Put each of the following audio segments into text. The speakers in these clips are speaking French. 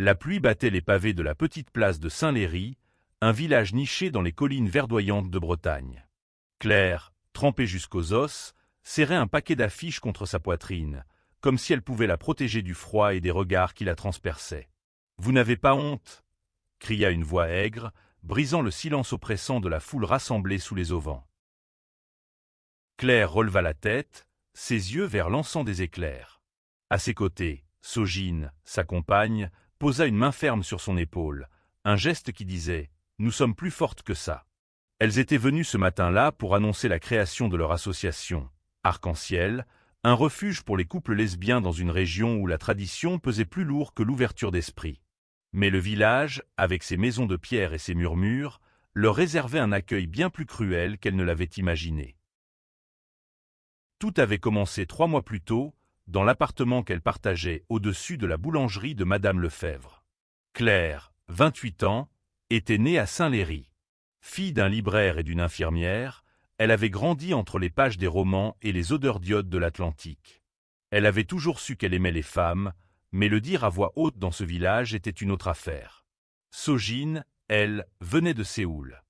La pluie battait les pavés de la petite place de Saint-Léry, un village niché dans les collines verdoyantes de Bretagne. Claire, trempée jusqu'aux os, serrait un paquet d'affiches contre sa poitrine, comme si elle pouvait la protéger du froid et des regards qui la transperçaient. « Vous n'avez pas honte » cria une voix aigre, brisant le silence oppressant de la foule rassemblée sous les auvents. Claire releva la tête, ses yeux vers l'encens des éclairs. À ses côtés, Sogine, sa compagne, posa une main ferme sur son épaule, un geste qui disait « Nous sommes plus fortes que ça ». Elles étaient venues ce matin-là pour annoncer la création de leur association, Arc-en-Ciel, un refuge pour les couples lesbiens dans une région où la tradition pesait plus lourd que l'ouverture d'esprit. Mais le village, avec ses maisons de pierre et ses murmures, leur réservait un accueil bien plus cruel qu'elles ne l'avaient imaginé. Tout avait commencé 3 mois plus tôt, dans l'appartement qu'elle partageait au-dessus de la boulangerie de Madame Lefebvre. Claire, 28 ans, était née à Saint-Léry. Fille d'un libraire et d'une infirmière, elle avait grandi entre les pages des romans et les odeurs d'iode de l'Atlantique. Elle avait toujours su qu'elle aimait les femmes, mais le dire à voix haute dans ce village était une autre affaire. Sogine, elle, venait de Séoul.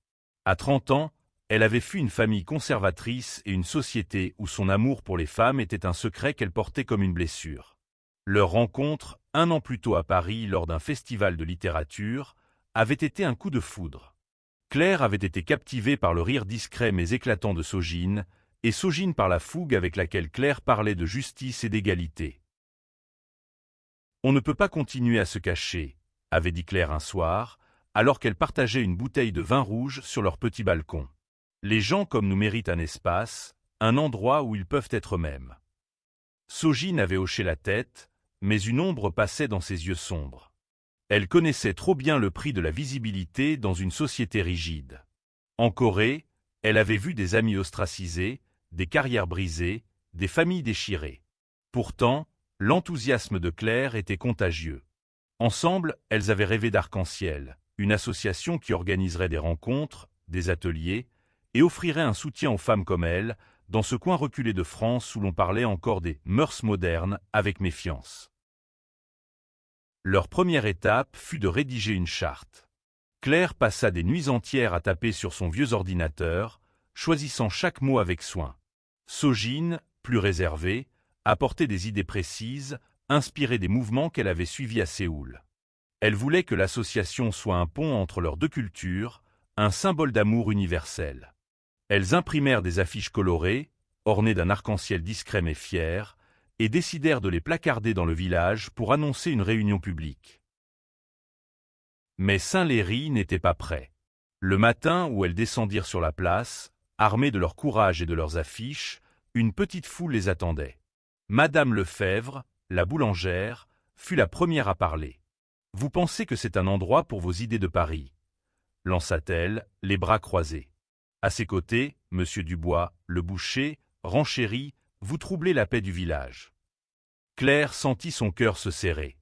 À 30 ans, elle avait fui une famille conservatrice et une société où son amour pour les femmes était un secret qu'elle portait comme une blessure. Leur rencontre, 1 an plus tôt à Paris lors d'un festival de littérature, avait été un coup de foudre. Claire avait été captivée par le rire discret mais éclatant de Sogine, et Sogine par la fougue avec laquelle Claire parlait de justice et d'égalité. « On ne peut pas continuer à se cacher », avait dit Claire un soir, alors qu'elle partageait une bouteille de vin rouge sur leur petit balcon. « Les gens comme nous méritent un espace, un endroit où ils peuvent être eux-mêmes. » Sogine avait hoché la tête, mais une ombre passait dans ses yeux sombres. Elle connaissait trop bien le prix de la visibilité dans une société rigide. En Corée, elle avait vu des amis ostracisés, des carrières brisées, des familles déchirées. Pourtant, l'enthousiasme de Claire était contagieux. Ensemble, elles avaient rêvé d'Arc-en-Ciel, une association qui organiserait des rencontres, des ateliers, et offrirait un soutien aux femmes comme elles, dans ce coin reculé de France où l'on parlait encore des mœurs modernes avec méfiance. Leur première étape fut de rédiger une charte. Claire passa des nuits entières à taper sur son vieux ordinateur, choisissant chaque mot avec soin. Sogine, plus réservée, apportait des idées précises, inspirées des mouvements qu'elle avait suivis à Séoul. Elle voulait que l'association soit un pont entre leurs 2 cultures, un symbole d'amour universel. Elles imprimèrent des affiches colorées, ornées d'un arc-en-ciel discret mais fier, et décidèrent de les placarder dans le village pour annoncer une réunion publique. Mais Saint-Léry n'était pas prêt. Le matin où elles descendirent sur la place, armées de leur courage et de leurs affiches, une petite foule les attendait. Madame Lefebvre, la boulangère, fut la première à parler. « Vous pensez que c'est un endroit pour vos idées de Paris » lança-t-elle, les bras croisés. À ses côtés, Monsieur Dubois, le boucher, renchérit, vous troublez la paix du village. Claire sentit son cœur se serrer.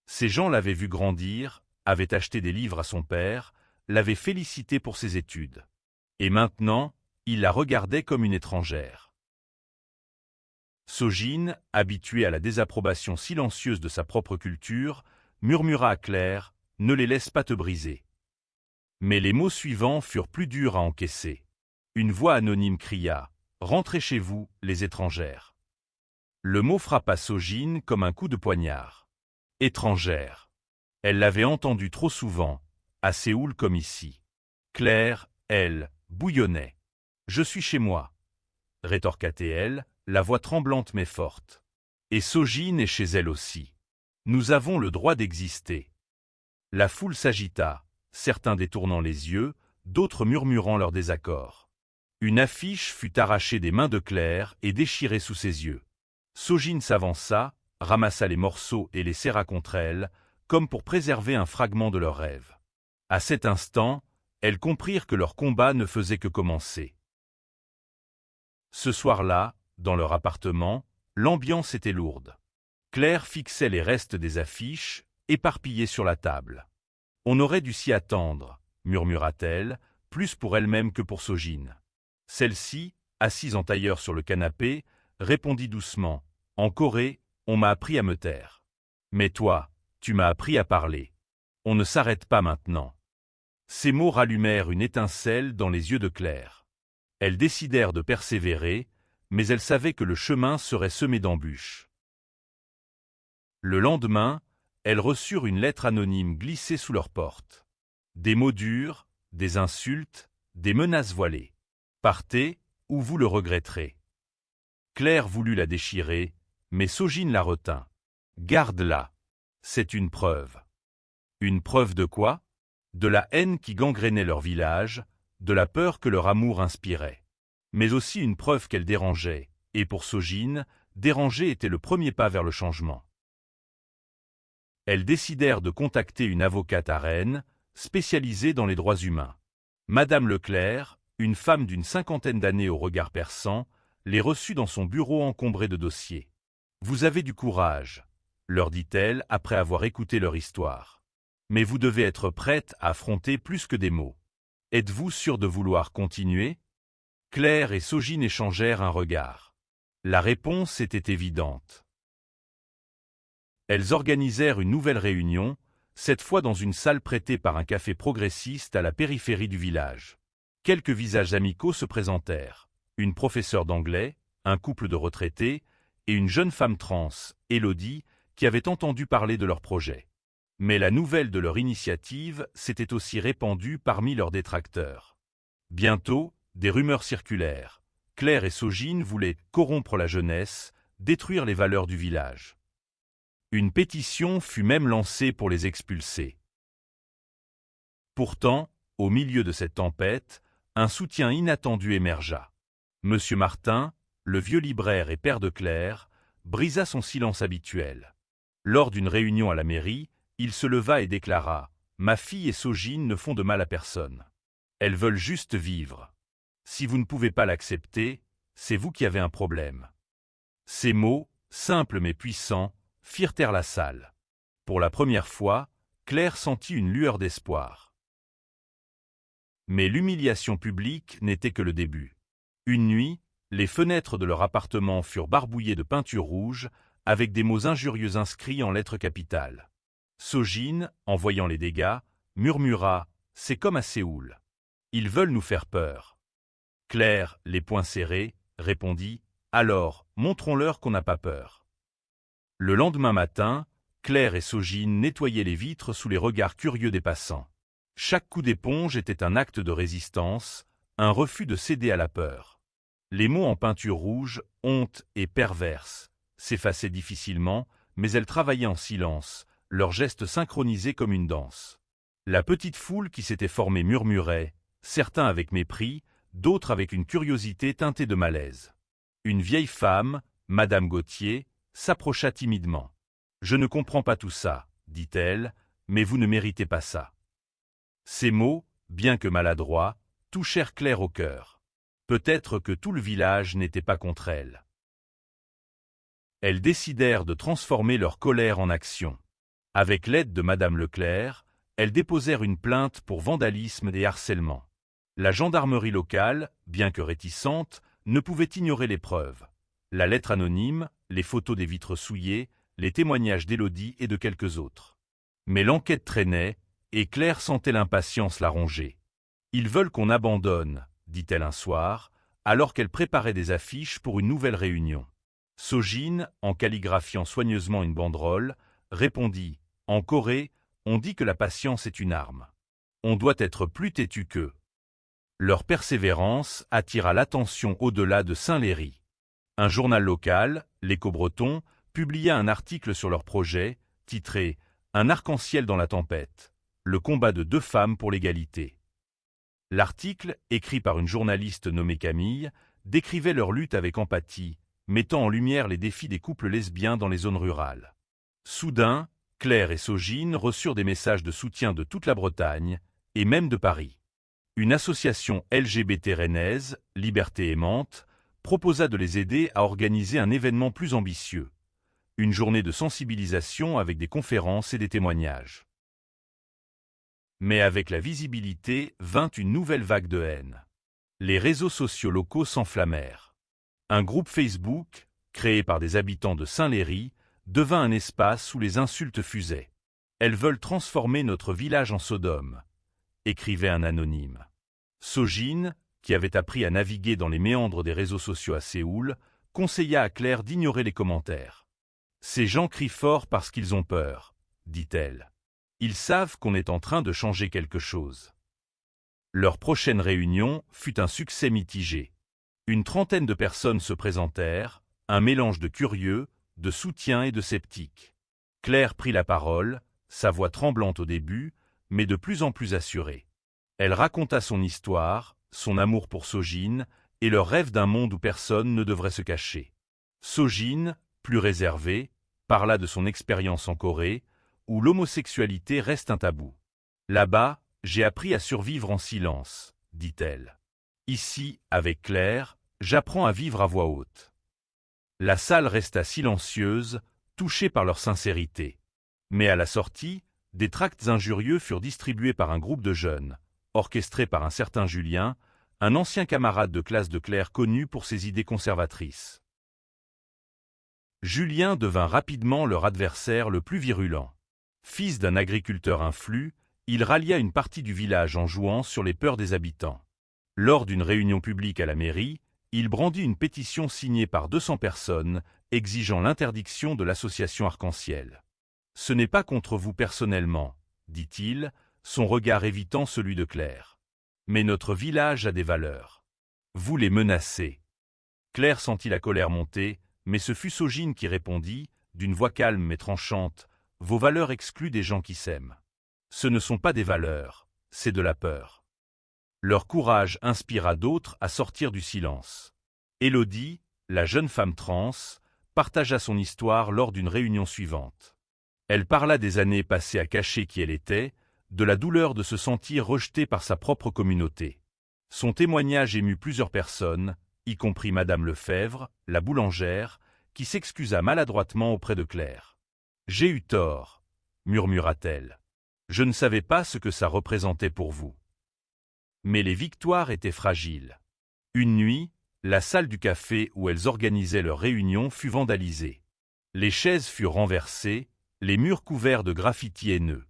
Ces gens l'avaient vu grandir, avaient acheté des livres à son père, l'avaient félicité pour ses études. Et maintenant, ils la regardaient comme une étrangère. Sogine, habituée à la désapprobation silencieuse de sa propre culture, murmura à Claire, « Ne les laisse pas te briser ». Mais les mots suivants furent plus durs à encaisser. Une voix anonyme cria, « Rentrez chez vous, les étrangères ». Le mot frappa Sogine comme un coup de poignard. Étrangère. Elle l'avait entendu trop souvent, à Séoul comme ici. Claire, elle, bouillonnait. « Je suis chez moi », rétorqua-t-elle, la voix tremblante mais forte. Et Sogine est chez elle aussi. Nous avons le droit d'exister. La foule s'agita, certains détournant les yeux, d'autres murmurant leur désaccord. Une affiche fut arrachée des mains de Claire et déchirée sous ses yeux. Sogine s'avança, ramassa les morceaux et les serra contre elle, comme pour préserver un fragment de leur rêve. À cet instant, elles comprirent que leur combat ne faisait que commencer. Ce soir-là, dans leur appartement, l'ambiance était lourde. Claire fixait les restes des affiches, éparpillées sur la table. « On aurait dû s'y attendre », murmura-t-elle, plus pour elle-même que pour Sogine. Celle-ci, assise en tailleur sur le canapé, répondit doucement, « En Corée, on m'a appris à me taire. Mais toi, tu m'as appris à parler. » On ne s'arrête pas maintenant. Ces mots rallumèrent une étincelle dans les yeux de Claire. Elles décidèrent de persévérer, mais elles savaient que le chemin serait semé d'embûches. Le lendemain, elles reçurent une lettre anonyme glissée sous leur porte. Des mots durs, des insultes, des menaces voilées. Partez, ou vous le regretterez. Claire voulut la déchirer, mais Sojin la retint. Garde-la. C'est une preuve. Une preuve de quoi? De la haine qui gangrénait leur village, de la peur que leur amour inspirait. Mais aussi une preuve qu'elle dérangeait, et pour Sojin, déranger était le premier pas vers le changement. Elles décidèrent de contacter une avocate à Rennes, spécialisée dans les droits humains. Madame Leclerc, une femme d'une 50aine d'années au regard perçant, les reçut dans son bureau encombré de dossiers. « Vous avez du courage », leur dit-elle après avoir écouté leur histoire. « Mais vous devez être prête à affronter plus que des mots. Êtes-vous sûre de vouloir continuer ?» Claire et Sojin échangèrent un regard. La réponse était évidente. Elles organisèrent une nouvelle réunion, cette fois dans une salle prêtée par un café progressiste à la périphérie du village. Quelques visages amicaux se présentèrent. Une professeure d'anglais, un couple de retraités, et une jeune femme trans, Élodie, qui avait entendu parler de leur projet. Mais la nouvelle de leur initiative s'était aussi répandue parmi leurs détracteurs. Bientôt, des rumeurs circulèrent. Claire et Sojin voulaient corrompre la jeunesse, détruire les valeurs du village. Une pétition fut même lancée pour les expulser. Pourtant, au milieu de cette tempête, un soutien inattendu émergea. Monsieur Martin, le vieux libraire et père de Claire, brisa son silence habituel. Lors d'une réunion à la mairie, il se leva et déclara « Ma fille et Sojin ne font de mal à personne. Elles veulent juste vivre. Si vous ne pouvez pas l'accepter, c'est vous qui avez un problème. » Ces mots, simples mais puissants, firent taire la salle. Pour la première fois, Claire sentit une lueur d'espoir. Mais l'humiliation publique n'était que le début. Une nuit, les fenêtres de leur appartement furent barbouillées de peinture rouge, avec des mots injurieux inscrits en lettres capitales. Sojin, en voyant les dégâts, murmura « C'est comme à Séoul. Ils veulent nous faire peur. » Claire, les poings serrés, répondit « Alors, montrons-leur qu'on n'a pas peur. » Le lendemain matin, Claire et Sojin nettoyaient les vitres sous les regards curieux des passants. Chaque coup d'éponge était un acte de résistance, un refus de céder à la peur. Les mots en peinture rouge, honte et perverse, s'effaçaient difficilement, mais elles travaillaient en silence, leurs gestes synchronisés comme une danse. La petite foule qui s'était formée murmurait, certains avec mépris, d'autres avec une curiosité teintée de malaise. Une vieille femme, Madame Gauthier, s'approcha timidement. « Je ne comprends pas tout ça, dit-elle, mais vous ne méritez pas ça. » Ces mots, bien que maladroits, touchèrent Claire au cœur. Peut-être que tout le village n'était pas contre elle. Elles décidèrent de transformer leur colère en action. Avec l'aide de Madame Leclerc, elles déposèrent une plainte pour vandalisme et harcèlement. La gendarmerie locale, bien que réticente, ne pouvait ignorer les preuves. La lettre anonyme, les photos des vitres souillées, les témoignages d'Élodie et de quelques autres. Mais l'enquête traînait, et Claire sentait l'impatience la ronger. « Ils veulent qu'on abandonne, » dit-elle un soir, alors qu'elle préparait des affiches pour une nouvelle réunion. Sojin, en calligraphiant soigneusement une banderole, répondit « En Corée, on dit que la patience est une arme. On doit être plus têtu qu'eux. » Leur persévérance attira l'attention au-delà de Saint-Léry. Un journal local, l'Écho-Breton, publia un article sur leur projet, titré « Un arc-en-ciel dans la tempête. Le combat de deux femmes pour l'égalité ». L'article, écrit par une journaliste nommée Camille, décrivait leur lutte avec empathie, mettant en lumière les défis des couples lesbiens dans les zones rurales. Soudain, Claire et Sojin reçurent des messages de soutien de toute la Bretagne, et même de Paris. Une association LGBT rennaise, Liberté Aimante, proposa de les aider à organiser un événement plus ambitieux. Une journée de sensibilisation avec des conférences et des témoignages. Mais avec la visibilité vint une nouvelle vague de haine. Les réseaux sociaux locaux s'enflammèrent. Un groupe Facebook, créé par des habitants de Saint-Léry, devint un espace où les insultes fusaient. Elles veulent transformer notre village en Sodome, écrivait un anonyme. Sojin, qui avait appris à naviguer dans les méandres des réseaux sociaux à Séoul, conseilla à Claire d'ignorer les commentaires. Ces gens crient fort parce qu'ils ont peur, dit-elle. Ils savent qu'on est en train de changer quelque chose. Leur prochaine réunion fut un succès mitigé. Une trentaine de personnes se présentèrent, un mélange de curieux, de soutiens et de sceptiques. Claire prit la parole, sa voix tremblante au début, mais de plus en plus assurée. Elle raconta son histoire, son amour pour Sojin, et leur rêve d'un monde où personne ne devrait se cacher. Sojin, plus réservé, parla de son expérience en Corée, où l'homosexualité reste un tabou. Là-bas, j'ai appris à survivre en silence, dit-elle. Ici, avec Claire, j'apprends à vivre à voix haute. La salle resta silencieuse, touchée par leur sincérité. Mais à la sortie, des tracts injurieux furent distribués par un groupe de jeunes, orchestré par un certain Julien, un ancien camarade de classe de Claire connu pour ses idées conservatrices. Julien devint rapidement leur adversaire le plus virulent. Fils d'un agriculteur influ, il rallia une partie du village en jouant sur les peurs des habitants. Lors d'une réunion publique à la mairie, il brandit une pétition signée par 200 personnes exigeant l'interdiction de l'association Arc-en-Ciel. « Ce n'est pas contre vous personnellement, » dit-il, son regard évitant celui de Claire. « Mais notre village a des valeurs. Vous les menacez. » Claire sentit la colère monter, mais ce fut Sojin qui répondit, d'une voix calme mais tranchante, « Vos valeurs excluent des gens qui s'aiment. Ce ne sont pas des valeurs, c'est de la peur. » Leur courage inspira d'autres à sortir du silence. Élodie, la jeune femme trans, partagea son histoire lors d'une réunion suivante. Elle parla des années passées à cacher qui elle était, de la douleur de se sentir rejetée par sa propre communauté. Son témoignage émut plusieurs personnes, y compris Madame Lefebvre, la boulangère, qui s'excusa maladroitement auprès de Claire. « J'ai eu tort, » murmura-t-elle. « Je ne savais pas ce que ça représentait pour vous. » Mais les victoires étaient fragiles. Une nuit, la salle du café où elles organisaient leur réunion fut vandalisée. Les chaises furent renversées, les murs couverts de graffitis haineux.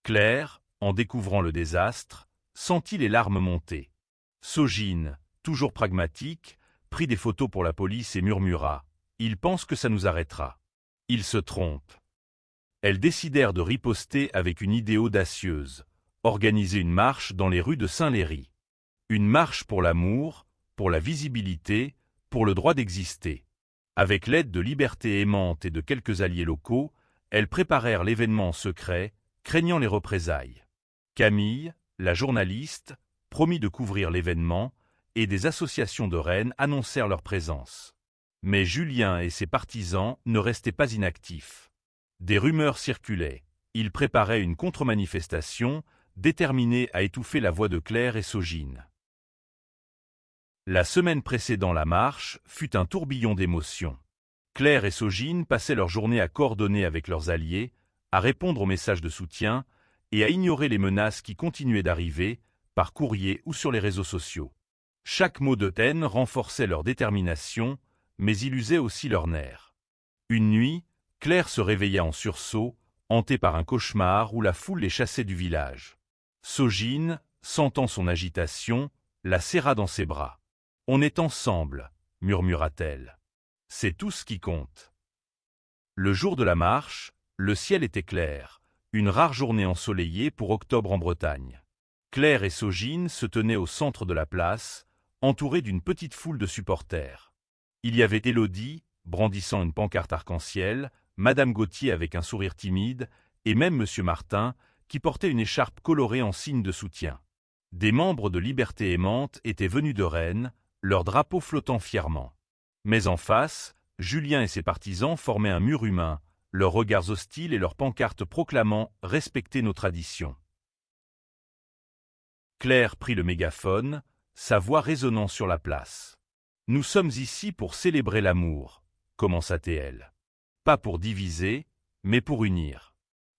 Claire, en découvrant le désastre, sentit les larmes monter. Sojin, toujours pragmatique, prit des photos pour la police et murmura « Il pense que ça nous arrêtera. » Il se trompe. Elles décidèrent de riposter avec une idée audacieuse, organiser une marche dans les rues de Saint-Léry. Une marche pour l'amour, pour la visibilité, pour le droit d'exister. Avec l'aide de Liberté aimante et de quelques alliés locaux, elles préparèrent l'événement en secret, craignant les représailles. Camille, la journaliste, promit de couvrir l'événement, et des associations de Rennes annoncèrent leur présence. Mais Julien et ses partisans ne restaient pas inactifs. Des rumeurs circulaient. Ils préparaient une contre-manifestation, déterminés à étouffer la voix de Claire et Sojin. La semaine précédant la marche fut un tourbillon d'émotions. Claire et Sojin passaient leur journée à coordonner avec leurs alliés, à répondre aux messages de soutien et à ignorer les menaces qui continuaient d'arriver, par courrier ou sur les réseaux sociaux. Chaque mot de haine renforçait leur détermination, mais il usait aussi leurs nerfs. Une nuit, Claire se réveilla en sursaut, hantée par un cauchemar où la foule les chassait du village. Sojin, sentant son agitation, la serra dans ses bras. « On est ensemble, » murmura-t-elle. « C'est tout ce qui compte. » Le jour de la marche, le ciel était clair, une rare journée ensoleillée pour octobre en Bretagne. Claire et Sojin se tenaient au centre de la place, entourés d'une petite foule de supporters. Il y avait Élodie, brandissant une pancarte arc-en-ciel, Madame Gauthier avec un sourire timide, et même Monsieur Martin, qui portait une écharpe colorée en signe de soutien. Des membres de Liberté aimante étaient venus de Rennes, leur drapeau flottant fièrement. Mais en face, Julien et ses partisans formaient un mur humain, leurs regards hostiles et leurs pancartes proclamant « Respectez nos traditions ». Claire prit le mégaphone, sa voix résonnant sur la place. « Nous sommes ici pour célébrer l'amour », commença-t-elle. « Pas pour diviser, mais pour unir.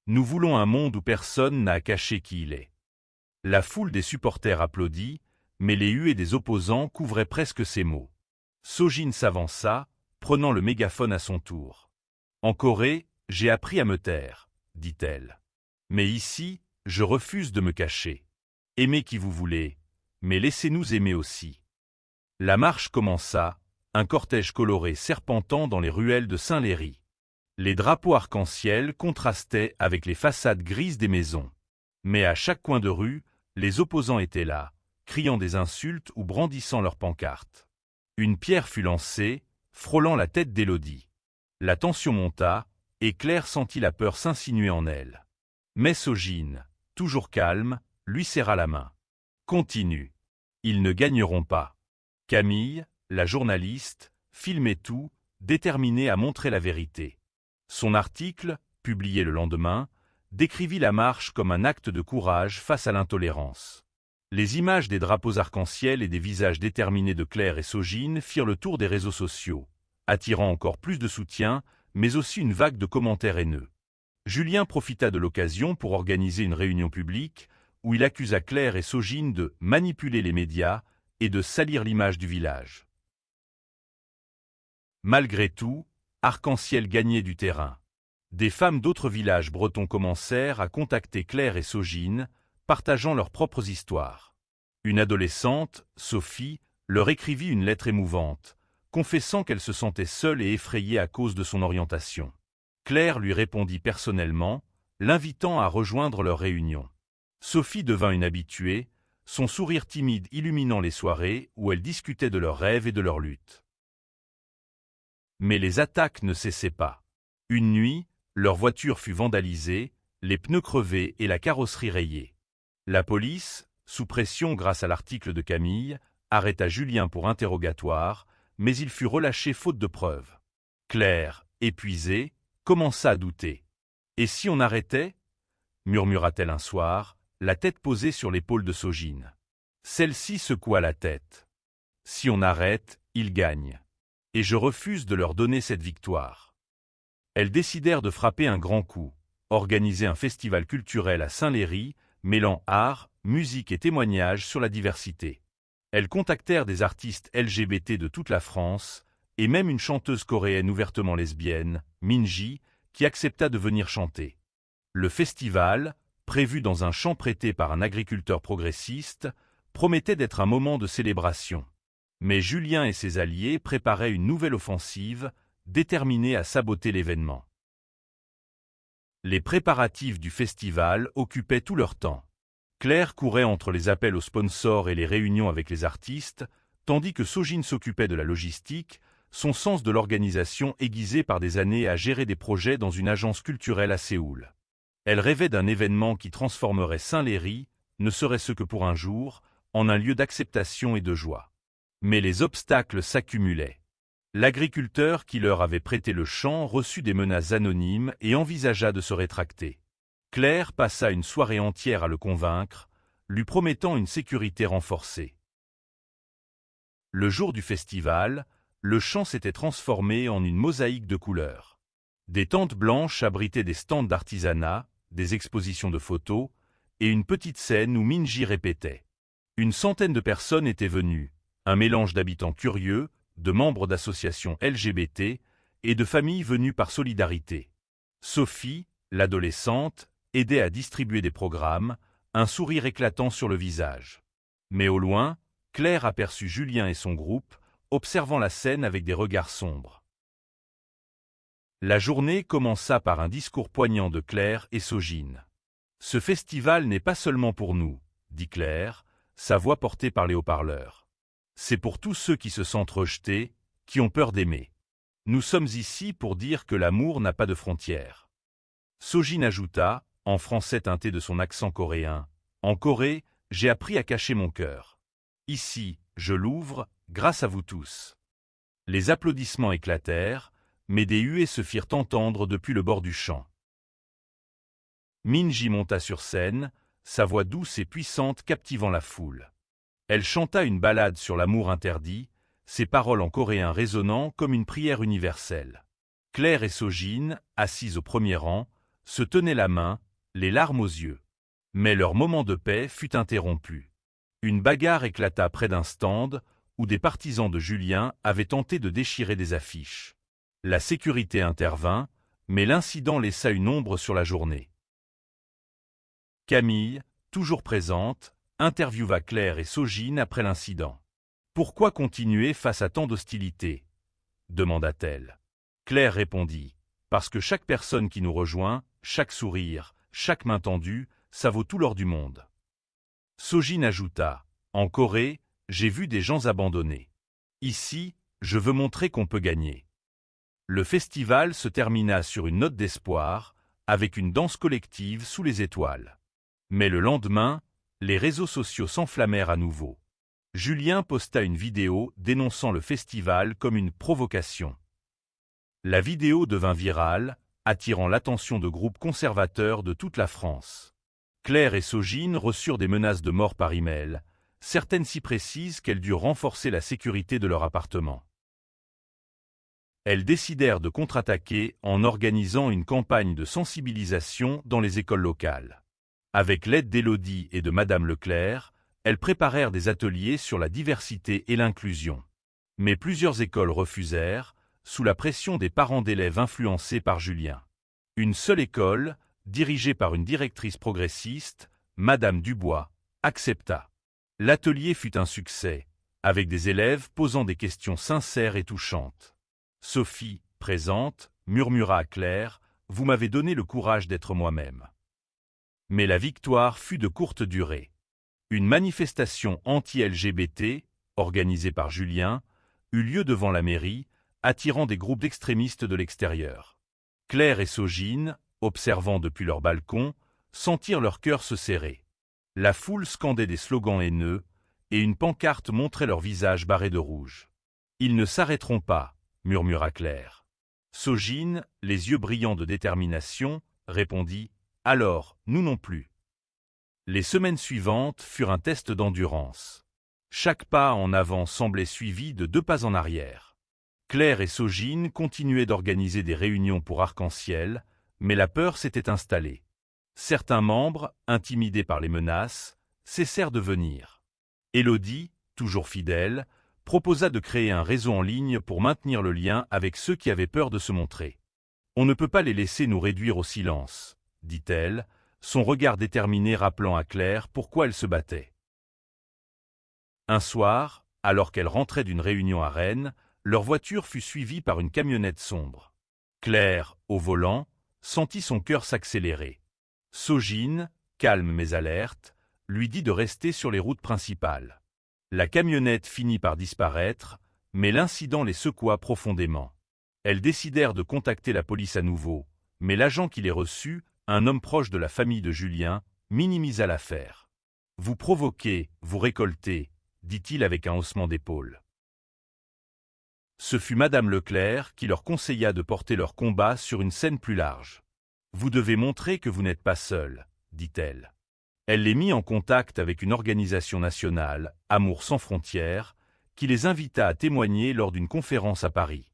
Nous voulons un monde où personne n'a à cacher qui il est. » La foule des supporters applaudit, mais les huées des opposants couvraient presque ces mots. Sojin s'avança, prenant le mégaphone à son tour. « En Corée, j'ai appris à me taire, dit-elle. Mais ici, je refuse de me cacher. Aimez qui vous voulez, mais laissez-nous aimer aussi. La marche commença, un cortège coloré serpentant dans les ruelles de Saint-Léry. Les drapeaux arc-en-ciel contrastaient avec les façades grises des maisons. Mais à chaque coin de rue, les opposants étaient là, criant des insultes ou brandissant leurs pancartes. Une pierre fut lancée, frôlant la tête d'Élodie. La tension monta, et Claire sentit la peur s'insinuer en elle. Mais Sogine, toujours calme, lui serra la main. « Continue. Ils ne gagneront pas. » Camille, la journaliste, filmait tout, déterminée à montrer la vérité. Son article, publié le lendemain, décrivit la marche comme un acte de courage face à l'intolérance. Les images des drapeaux arc-en-ciel et des visages déterminés de Claire et Sogine firent le tour des réseaux sociaux, attirant encore plus de soutien, mais aussi une vague de commentaires haineux. Julien profita de l'occasion pour organiser une réunion publique où il accusa Claire et Sogine de manipuler les médias et de salir l'image du village. Malgré tout, Arc-en-ciel gagnait du terrain. Des femmes d'autres villages bretons commencèrent à contacter Claire et Sogine, partageant leurs propres histoires. Une adolescente, Sophie, leur écrivit une lettre émouvante, confessant qu'elle se sentait seule et effrayée à cause de son orientation. Claire lui répondit personnellement, l'invitant à rejoindre leur réunion. Sophie devint une habituée, son sourire timide illuminant les soirées où elle discutait de leurs rêves et de leurs luttes. Mais les attaques ne cessaient pas. Une nuit, leur voiture fut vandalisée, les pneus crevés et la carrosserie rayée. La police, sous pression grâce à l'article de Camille, arrêta Julien pour interrogatoire, mais il fut relâché faute de preuves. Claire, épuisée, commença à douter. « Et si on arrêtait » murmura-t-elle un soir, la tête posée sur l'épaule de Sogine. Celle-ci secoua la tête. « Si on arrête, ils gagnent. Et je refuse de leur donner cette victoire. » Elles décidèrent de frapper un grand coup, organiser un festival culturel à Saint-Léry, mêlant art, musique et témoignages sur la diversité. Elles contactèrent des artistes LGBT de toute la France, et même une chanteuse coréenne ouvertement lesbienne, Minji, qui accepta de venir chanter. Le festival, prévu dans un champ prêté par un agriculteur progressiste, promettait d'être un moment de célébration. Mais Julien et ses alliés préparaient une nouvelle offensive, déterminés à saboter l'événement. Les préparatifs du festival occupaient tout leur temps. Claire courait entre les appels aux sponsors et les réunions avec les artistes, tandis que Sogine s'occupait de la logistique, son sens de l'organisation aiguisé par des années à gérer des projets dans une agence culturelle à Séoul. Elle rêvait d'un événement qui transformerait Saint-Léry, ne serait-ce que pour un jour, en un lieu d'acceptation et de joie. Mais les obstacles s'accumulaient. L'agriculteur qui leur avait prêté le champ reçut des menaces anonymes et envisagea de se rétracter. Claire passa une soirée entière à le convaincre, lui promettant une sécurité renforcée. Le jour du festival, le champ s'était transformé en une mosaïque de couleurs. Des tentes blanches abritaient des stands d'artisanat, des expositions de photos, et une petite scène où Minji répétait. Une centaine de personnes étaient venues, un mélange d'habitants curieux, de membres d'associations LGBT et de familles venues par solidarité. Sophie, l'adolescente, aidait à distribuer des programmes, un sourire éclatant sur le visage. Mais au loin, Claire aperçut Julien et son groupe, observant la scène avec des regards sombres. La journée commença par un discours poignant de Claire et Sogine. « Ce festival n'est pas seulement pour nous, » dit Claire, sa voix portée par les haut-parleurs. « C'est pour tous ceux qui se sentent rejetés, qui ont peur d'aimer. Nous sommes ici pour dire que l'amour n'a pas de frontières. » Sogine ajouta, en français teinté de son accent coréen, « En Corée, j'ai appris à cacher mon cœur. Ici, je l'ouvre, grâce à vous tous. » Les applaudissements éclatèrent, mais des huées se firent entendre depuis le bord du champ. Minji monta sur scène, sa voix douce et puissante captivant la foule. Elle chanta une ballade sur l'amour interdit, ses paroles en coréen résonnant comme une prière universelle. Claire et Sogine, assises au premier rang, se tenaient la main, les larmes aux yeux. Mais leur moment de paix fut interrompu. Une bagarre éclata près d'un stand, où des partisans de Julien avaient tenté de déchirer des affiches. La sécurité intervint, mais l'incident laissa une ombre sur la journée. Camille, toujours présente, interviewa Claire et Sogine après l'incident. « Pourquoi continuer face à tant d'hostilité ?» demanda-t-elle. Claire répondit « Parce que chaque personne qui nous rejoint, chaque sourire, chaque main tendue, ça vaut tout l'or du monde. » Sogine ajouta « En Corée, j'ai vu des gens abandonnés. Ici, je veux montrer qu'on peut gagner. » Le festival se termina sur une note d'espoir, avec une danse collective sous les étoiles. Mais le lendemain, les réseaux sociaux s'enflammèrent à nouveau. Julien posta une vidéo dénonçant le festival comme une provocation. La vidéo devint virale, attirant l'attention de groupes conservateurs de toute la France. Claire et Sogine reçurent des menaces de mort par email, certaines si précises qu'elles durent renforcer la sécurité de leur appartement. Elles décidèrent de contre-attaquer en organisant une campagne de sensibilisation dans les écoles locales. Avec l'aide d'Élodie et de Madame Leclerc, elles préparèrent des ateliers sur la diversité et l'inclusion. Mais plusieurs écoles refusèrent, sous la pression des parents d'élèves influencés par Julien. Une seule école, dirigée par une directrice progressiste, Madame Dubois, accepta. L'atelier fut un succès, avec des élèves posant des questions sincères et touchantes. Sophie, présente, murmura à Claire, « Vous m'avez donné le courage d'être moi-même. » Mais la victoire fut de courte durée. Une manifestation anti-LGBT, organisée par Julien, eut lieu devant la mairie, attirant des groupes d'extrémistes de l'extérieur. Claire et Sogine, observant depuis leur balcon, sentirent leur cœur se serrer. La foule scandait des slogans haineux, et une pancarte montrait leur visage barré de rouge. « Ils ne s'arrêteront pas », murmura Claire. Sogine, les yeux brillants de détermination, répondit « Alors, nous non plus. » Les semaines suivantes furent un test d'endurance. Chaque pas en avant semblait suivi de 2 pas en arrière. Claire et Sogine continuaient d'organiser des réunions pour Arc-en-Ciel, mais la peur s'était installée. Certains membres, intimidés par les menaces, cessèrent de venir. Élodie, toujours fidèle, proposa de créer un réseau en ligne pour maintenir le lien avec ceux qui avaient peur de se montrer. « On ne peut pas les laisser nous réduire au silence », dit-elle, son regard déterminé rappelant à Claire pourquoi elle se battait. Un soir, alors qu'elle rentrait d'une réunion à Rennes, leur voiture fut suivie par une camionnette sombre. Claire, au volant, sentit son cœur s'accélérer. Sogine, calme mais alerte, lui dit de rester sur les routes principales. La camionnette finit par disparaître, mais l'incident les secoua profondément. Elles décidèrent de contacter la police à nouveau, mais l'agent qui les reçut, un homme proche de la famille de Julien, minimisa l'affaire. « Vous provoquez, vous récoltez », dit-il avec un haussement d'épaule. Ce fut Madame Leclerc qui leur conseilla de porter leur combat sur une scène plus large. « Vous devez montrer que vous n'êtes pas seuls », dit-elle. Elle les mit en contact avec une organisation nationale, Amour sans frontières, qui les invita à témoigner lors d'une conférence à Paris.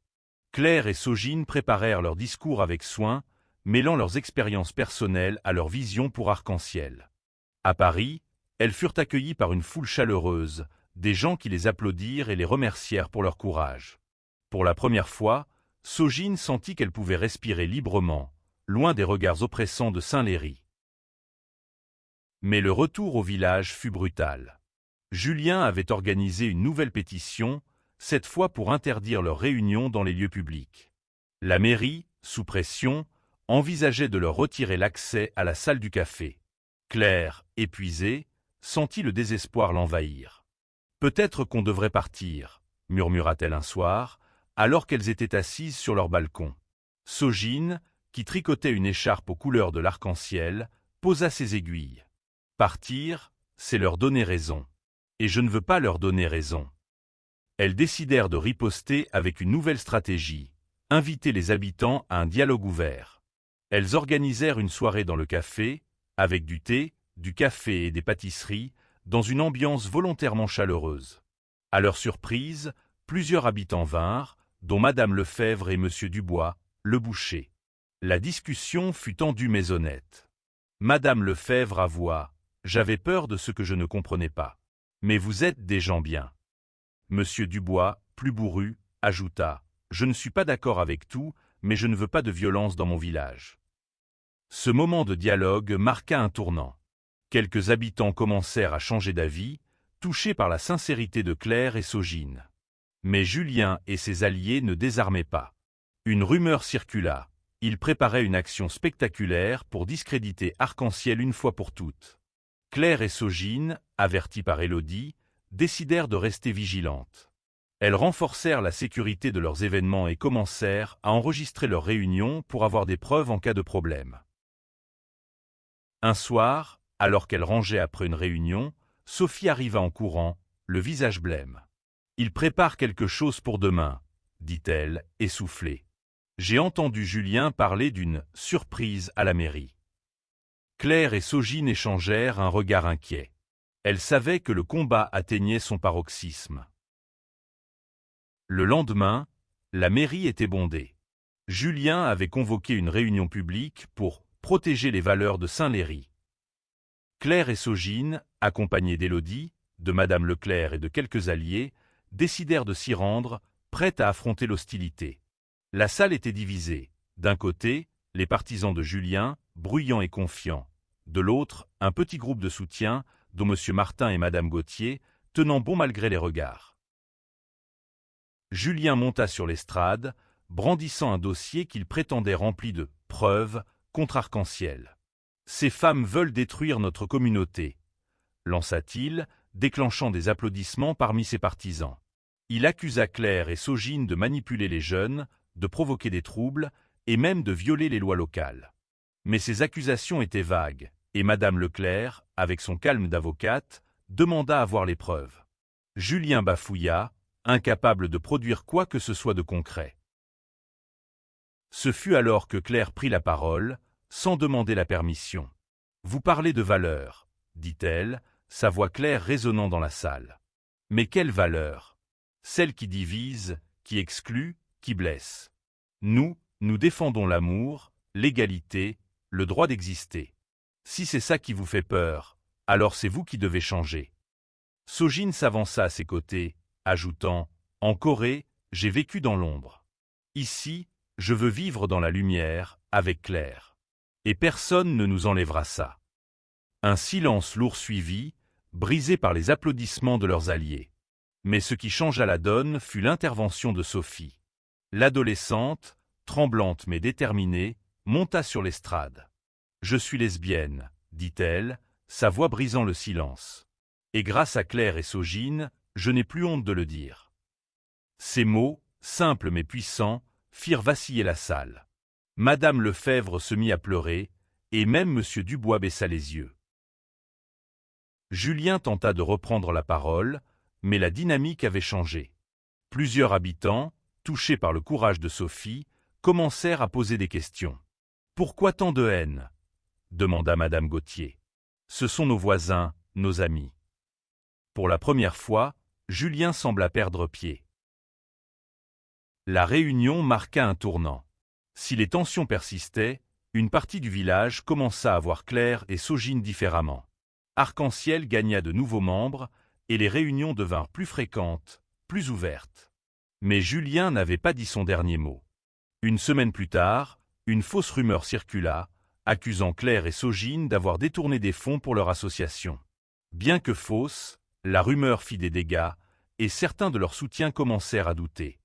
Claire et Sogine préparèrent leur discours avec soin, mêlant leurs expériences personnelles à leur vision pour Arc-en-Ciel. À Paris, elles furent accueillies par une foule chaleureuse, des gens qui les applaudirent et les remercièrent pour leur courage. Pour la première fois, Sogine sentit qu'elle pouvait respirer librement, loin des regards oppressants de Saint-Léry. Mais le retour au village fut brutal. Julien avait organisé une nouvelle pétition, cette fois pour interdire leurs réunions dans les lieux publics. La mairie, sous pression, envisageait de leur retirer l'accès à la salle du café. Claire, épuisée, sentit le désespoir l'envahir. « Peut-être qu'on devrait partir », murmura-t-elle un soir, alors qu'elles étaient assises sur leur balcon. Sogine, qui tricotait une écharpe aux couleurs de l'arc-en-ciel, posa ses aiguilles. « Partir, c'est leur donner raison. Et je ne veux pas leur donner raison. » Elles décidèrent de riposter avec une nouvelle stratégie, inviter les habitants à un dialogue ouvert. Elles organisèrent une soirée dans le café, avec du thé, du café et des pâtisseries, dans une ambiance volontairement chaleureuse. À leur surprise, plusieurs habitants vinrent, dont Madame Lefebvre et Monsieur Dubois, le boucher. La discussion fut tendue mais honnête. Madame Lefebvre avoua « J'avais peur de ce que je ne comprenais pas. Mais vous êtes des gens bien. » Monsieur Dubois, plus bourru, ajouta « Je ne suis pas d'accord avec tout, mais je ne veux pas de violence dans mon village. » Ce moment de dialogue marqua un tournant. Quelques habitants commencèrent à changer d'avis, touchés par la sincérité de Claire et Sogine. Mais Julien et ses alliés ne désarmaient pas. Une rumeur circula. Ils préparaient une action spectaculaire pour discréditer Arc-en-Ciel une fois pour toutes. Claire et Sogine, averties par Élodie, décidèrent de rester vigilantes. Elles renforcèrent la sécurité de leurs événements et commencèrent à enregistrer leurs réunions pour avoir des preuves en cas de problème. Un soir, alors qu'elle rangeait après une réunion, Sophie arriva en courant, le visage blême. « Il prépare quelque chose pour demain, » dit-elle, essoufflée. J'ai entendu Julien parler d'une « surprise » à la mairie. Claire et Sogine échangèrent un regard inquiet. Elles savaient que le combat atteignait son paroxysme. Le lendemain, la mairie était bondée. Julien avait convoqué une réunion publique pour protéger les valeurs de Saint-Léry. Claire et Sogine, accompagnées d'Élodie, de Madame Leclerc et de quelques alliés, décidèrent de s'y rendre, prêtes à affronter l'hostilité. La salle était divisée. D'un côté, les partisans de Julien, bruyants et confiants. De l'autre, un petit groupe de soutien, dont M. Martin et Madame Gauthier, tenant bon malgré les regards. Julien monta sur l'estrade, brandissant un dossier qu'il prétendait rempli de « preuves » contre Arc-en-Ciel. « Ces femmes veulent détruire notre communauté », lança-t-il, déclenchant des applaudissements parmi ses partisans. Il accusa Claire et Sogine de manipuler les jeunes, de provoquer des troubles et même de violer les lois locales. Mais ces accusations étaient vagues, et Madame Leclerc, avec son calme d'avocate, demanda à voir les preuves. Julien bafouilla, incapable de produire quoi que ce soit de concret. Ce fut alors que Claire prit la parole, sans demander la permission. « Vous parlez de valeurs, » dit-elle, sa voix claire résonnant dans la salle. « Mais quelles valeurs? Celles qui divisent, qui excluent, qui blessent. Nous défendons l'amour, l'égalité, le droit d'exister. Si c'est ça qui vous fait peur, alors c'est vous qui devez changer. » Sogine s'avança à ses côtés, ajoutant « En Corée, j'ai vécu dans l'ombre. Ici, je veux vivre dans la lumière, avec Claire. Et personne ne nous enlèvera ça. » Un silence lourd suivit, brisé par les applaudissements de leurs alliés. Mais ce qui changea la donne fut l'intervention de Sophie. L'adolescente, tremblante mais déterminée, monta sur l'estrade. « Je suis lesbienne, » dit-elle, sa voix brisant le silence. « Et grâce à Claire et Sogine, je n'ai plus honte de le dire. » Ces mots, simples mais puissants, firent vaciller la salle. Madame Lefebvre se mit à pleurer, et même M. Dubois baissa les yeux. Julien tenta de reprendre la parole, mais la dynamique avait changé. Plusieurs habitants, touchés par le courage de Sophie, commencèrent à poser des questions. « Pourquoi tant de haine ?» demanda Madame Gauthier. « Ce sont nos voisins, nos amis. » Pour la première fois, Julien sembla perdre pied. La réunion marqua un tournant. Si les tensions persistaient, une partie du village commença à voir Claire et Sogine différemment. Arc-en-Ciel gagna de nouveaux membres et les réunions devinrent plus fréquentes, plus ouvertes. Mais Julien n'avait pas dit son dernier mot. Une semaine plus tard, une fausse rumeur circula, accusant Claire et Sogine d'avoir détourné des fonds pour leur association. Bien que fausse, la rumeur fit des dégâts et certains de leurs soutiens commencèrent à douter.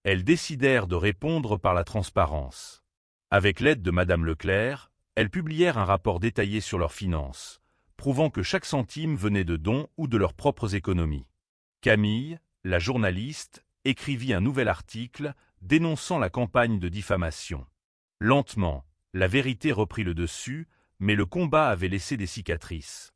Elles décidèrent de répondre par la transparence. Avec l'aide de Madame Leclerc, elles publièrent un rapport détaillé sur leurs finances, prouvant que chaque centime venait de dons ou de leurs propres économies. Camille, la journaliste, écrivit un nouvel article dénonçant la campagne de diffamation. Lentement, la vérité reprit le dessus, mais le combat avait laissé des cicatrices.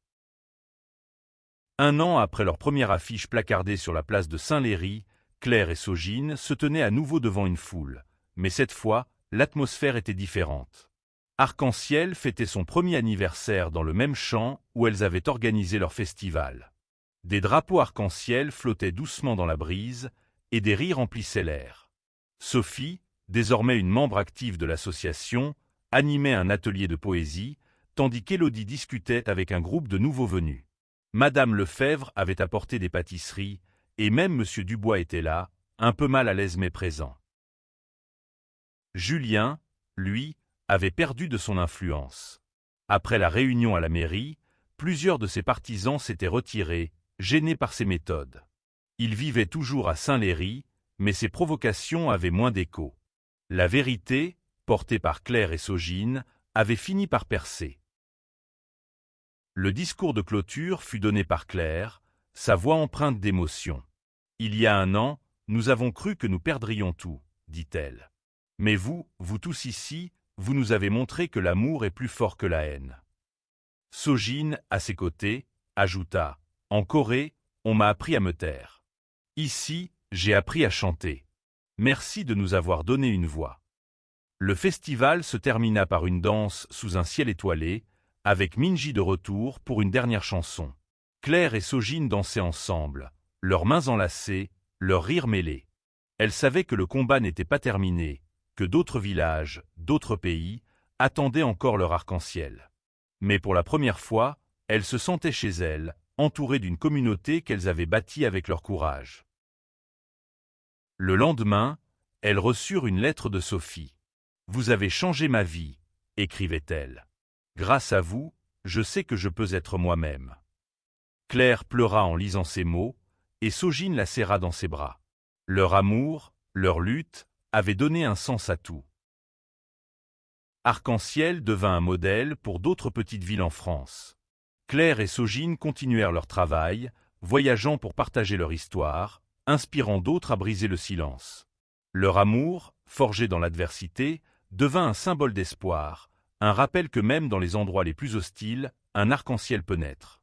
Un an après leur première affiche placardée sur la place de Saint-Léry, Claire et Sogine se tenaient à nouveau devant une foule, mais cette fois, l'atmosphère était différente. Arc-en-Ciel fêtait son premier anniversaire dans le même champ où elles avaient organisé leur festival. Des drapeaux arc-en-ciel flottaient doucement dans la brise et des rires remplissaient l'air. Sophie, désormais une membre active de l'association, animait un atelier de poésie, tandis qu'Élodie discutait avec un groupe de nouveaux venus. Madame Lefebvre avait apporté des pâtisseries, et même M. Dubois était là, un peu mal à l'aise mais présent. Julien, lui, avait perdu de son influence. Après la réunion à la mairie, plusieurs de ses partisans s'étaient retirés, gênés par ses méthodes. Il vivait toujours à Saint-Léry, mais ses provocations avaient moins d'écho. La vérité, portée par Claire et Sogine, avait fini par percer. Le discours de clôture fut donné par Claire, sa voix empreinte d'émotion. « Il y a 1 an, nous avons cru que nous perdrions tout, » dit-elle. « Mais vous tous ici, vous nous avez montré que l'amour est plus fort que la haine. » Sogine, à ses côtés, ajouta « En Corée, on m'a appris à me taire. Ici, j'ai appris à chanter. Merci de nous avoir donné une voix. » Le festival se termina par une danse sous un ciel étoilé, avec Minji de retour pour une dernière chanson. Claire et Sogine dansaient ensemble, leurs mains enlacées, leurs rires mêlés. Elles savaient que le combat n'était pas terminé, que d'autres villages, d'autres pays, attendaient encore leur arc-en-ciel. Mais pour la première fois, elles se sentaient chez elles, entourées d'une communauté qu'elles avaient bâtie avec leur courage. Le lendemain, elles reçurent une lettre de Sophie. « Vous avez changé ma vie », écrivait-elle. « Grâce à vous, je sais que je peux être moi-même. » Claire pleura en lisant ces mots, et Sogine la serra dans ses bras. Leur amour, leur lutte, avaient donné un sens à tout. Arc-en-ciel devint un modèle pour d'autres petites villes en France. Claire et Sogine continuèrent leur travail, voyageant pour partager leur histoire, inspirant d'autres à briser le silence. Leur amour, forgé dans l'adversité, devint un symbole d'espoir, un rappel que même dans les endroits les plus hostiles, un arc-en-ciel peut naître.